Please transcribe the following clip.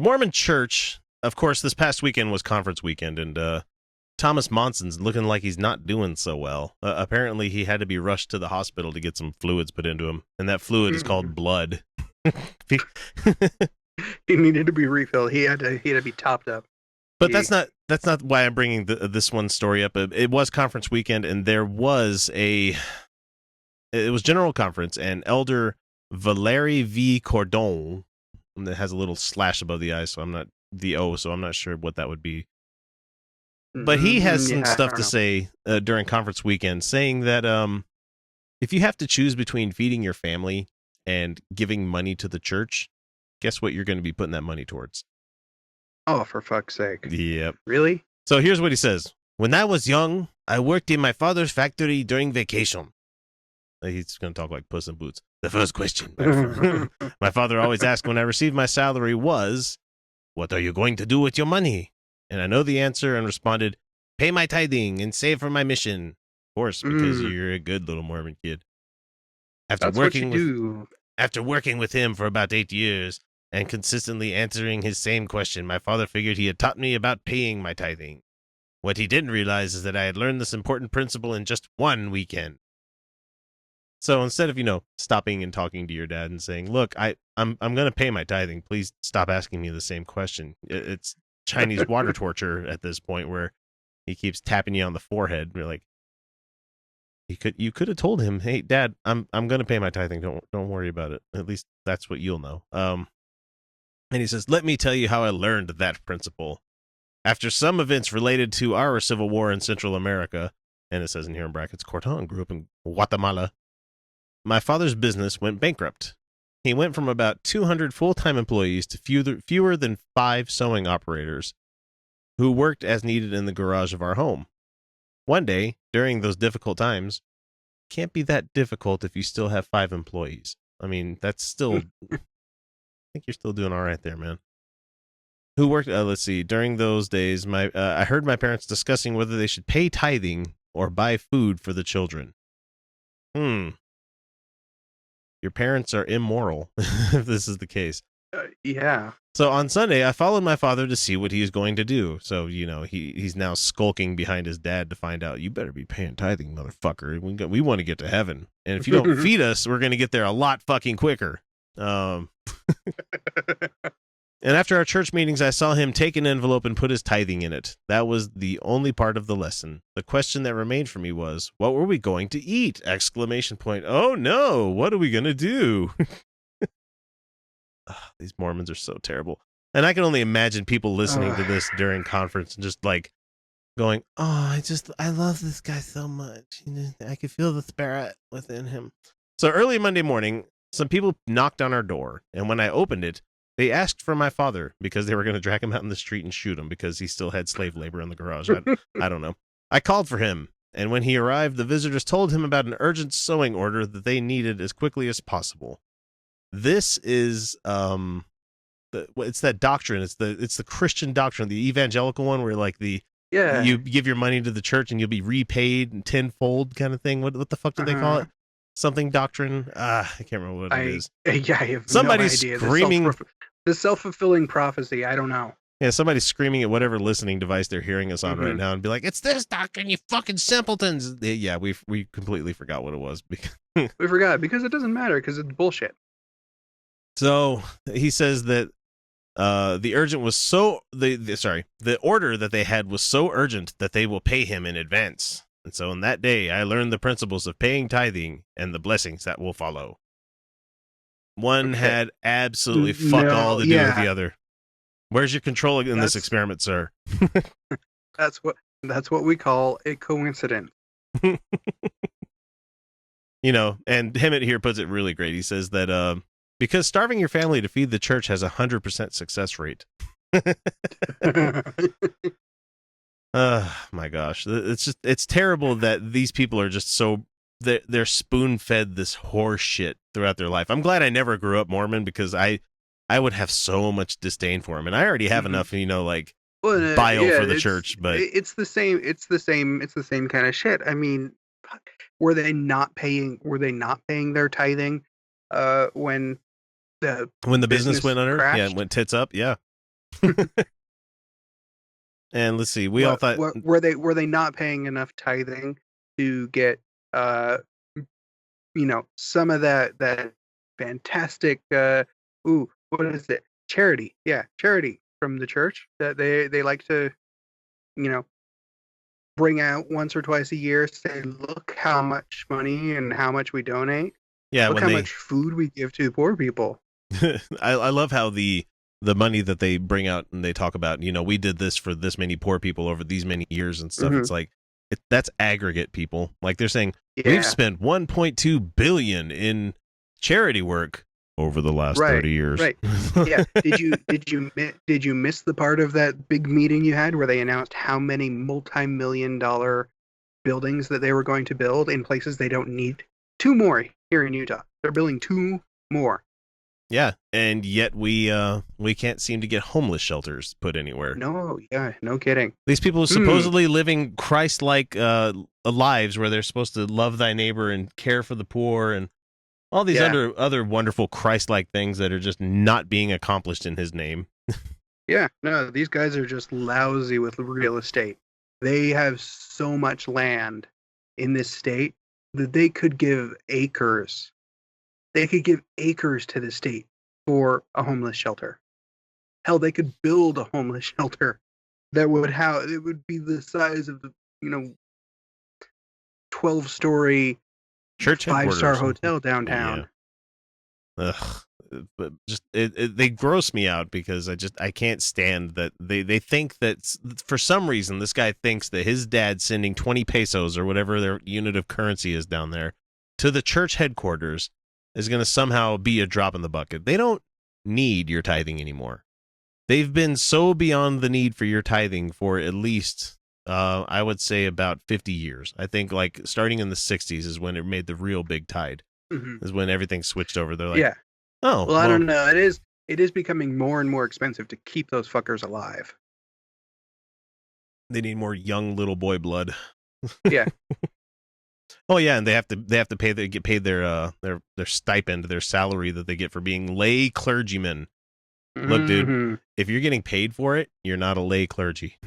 Mormon Church, of course, this past weekend was conference weekend, and Thomas Monson's looking like he's not doing so well. Apparently, he had to be rushed to the hospital to get some fluids put into him, and that fluid is called blood. He needed to be refilled. He had to be topped up. But that's not why I'm bringing this one story up. It was conference weekend, and it was general conference, and Elder Valerie V. Cordon, and it has a little slash above the I, so I'm not the O, so I'm not sure what that would be. But he has some stuff to say during conference weekend, saying that if you have to choose between feeding your family and giving money to the church, guess what you're going to be putting that money towards? Oh, for fuck's sake. Yep. Really? So here's what he says. When I was young, I worked in my father's factory during vacation. He's going to talk like Puss in Boots. The first question my father always asked when I received my salary was, what are you going to do with your money? And I know the answer and responded, pay my tithing and save for my mission. Of course, because you're a good little Mormon kid. After working with him for about 8 years and consistently answering his same question, my father figured he had taught me about paying my tithing. What he didn't realize is that I had learned this important principle in just one weekend. So instead of, stopping and talking to your dad and saying, look, I'm going to pay my tithing. Please stop asking me the same question. It's Chinese water torture at this point where he keeps tapping you on the forehead. You're like, you could have told him, hey, Dad, I'm going to pay my tithing. Don't worry about it. At least that's what you'll know. And he says, let me tell you how I learned that principle. After some events related to our civil war in Central America, and it says in here in brackets, Corton grew up in Guatemala, my father's business went bankrupt. He went from about 200 full-time employees to fewer than 5 sewing operators who worked as needed in the garage of our home. One day, during those difficult times, can't be that difficult if you still have 5 employees. I mean, that's still, I think you're still doing all right there, man. Who worked, let's see, during those days, I heard my parents discussing whether they should pay tithing or buy food for the children. Your parents are immoral, if this is the case. Yeah. So on Sunday, I followed my father to see what he is going to do. So, he's now skulking behind his dad to find out, you better be paying tithing, motherfucker. We want to get to heaven. And if you don't feed us, we're going to get there a lot fucking quicker. And after our church meetings, I saw him take an envelope and put his tithing in it. That was the only part of the lesson. The question that remained for me was, what were we going to eat? ! Oh no, what are we going to do? These Mormons are so terrible. And I can only imagine people listening to this during conference and just like going, oh, I love this guy so much. I could feel the spirit within him. So early Monday morning, some people knocked on our door. And when I opened it, they asked for my father because they were going to drag him out in the street and shoot him because he still had slave labor in the garage. I don't know. I called for him. And when he arrived, the visitors told him about an urgent sewing order that they needed as quickly as possible. This is it's that doctrine. It's the Christian doctrine, the evangelical one, where like you give your money to the church and you'll be repaid tenfold kind of thing. What the fuck do they call it? Something doctrine. I can't remember what it is. Yeah, I have somebody's no idea. Screaming. The self-fulfilling prophecy. I don't know. Yeah, somebody's screaming at whatever listening device they're hearing us on right now and be like, "It's this doctrine, you fucking simpletons!" Yeah, we completely forgot what it was. We forgot because it doesn't matter because it's bullshit. So he says that the order that they had was so urgent that they will pay him in advance. And so on that day, I learned the principles of paying tithing and the blessings that will follow. One had absolutely fuck all to do with the other. Where's your control in this experiment, sir? That's what we call a coincidence. And Hemet here puts it really great. He says that because starving your family to feed the church has 100% success rate. My gosh. It's terrible that these people are just so they're spoon-fed this horse shit throughout their life. I'm glad I never grew up Mormon because I would have so much disdain for him, and I already have enough, bile for the church. But it's the same kind of shit. I mean, were they not paying their tithing when the business went under? crashed? Yeah, it went tits up. Yeah. And let's see, we all thought were they not paying enough tithing to get some of that fantastic what is it, charity, charity from the church that they like to bring out once or twice a year, say, look how much money and how much we donate, look how much food we give to poor people. I love how the money that they bring out and they talk about, we did this for this many poor people over these many years and stuff. It's like that's aggregate people. Like they're saying we've spent 1.2 billion in charity work over the last 30 years. Right. Yeah. Did you miss the part of that big meeting you had where they announced how many multi-million-dollar buildings that they were going to build in places they don't need? 2 more here in Utah. They're building 2 more. Yeah, and yet we can't seem to get homeless shelters put anywhere. No, yeah, no kidding. These people are supposedly living Christ-like lives where they're supposed to love thy neighbor and care for the poor and all these other wonderful Christ-like things that are just not being accomplished in his name. Yeah, no, these guys are just lousy with real estate. They have so much land in this state that they could give acres. They could give acres to the state for a homeless shelter. Hell, they could build a homeless shelter that would be the size of 12-story church 5-star hotel downtown. Yeah. Ugh, but just they gross me out because I can't stand that they think that for some reason this guy thinks that his dad's sending 20 pesos or whatever their unit of currency is down there to the church headquarters is going to somehow be a drop in the bucket. They don't need your tithing anymore. They've been so beyond the need for your tithing for at least I would say about 50 years. I think like starting in the 60s is when it made the real big tide. Is when everything switched over. They're like, oh, well, I don't know. It is becoming more and more expensive to keep those fuckers alive. They need more young little boy blood. Yeah. Oh yeah, and they have to get paid their stipend, their salary that they get for being lay clergymen. Look, dude, if you're getting paid for it, you're not a lay clergy.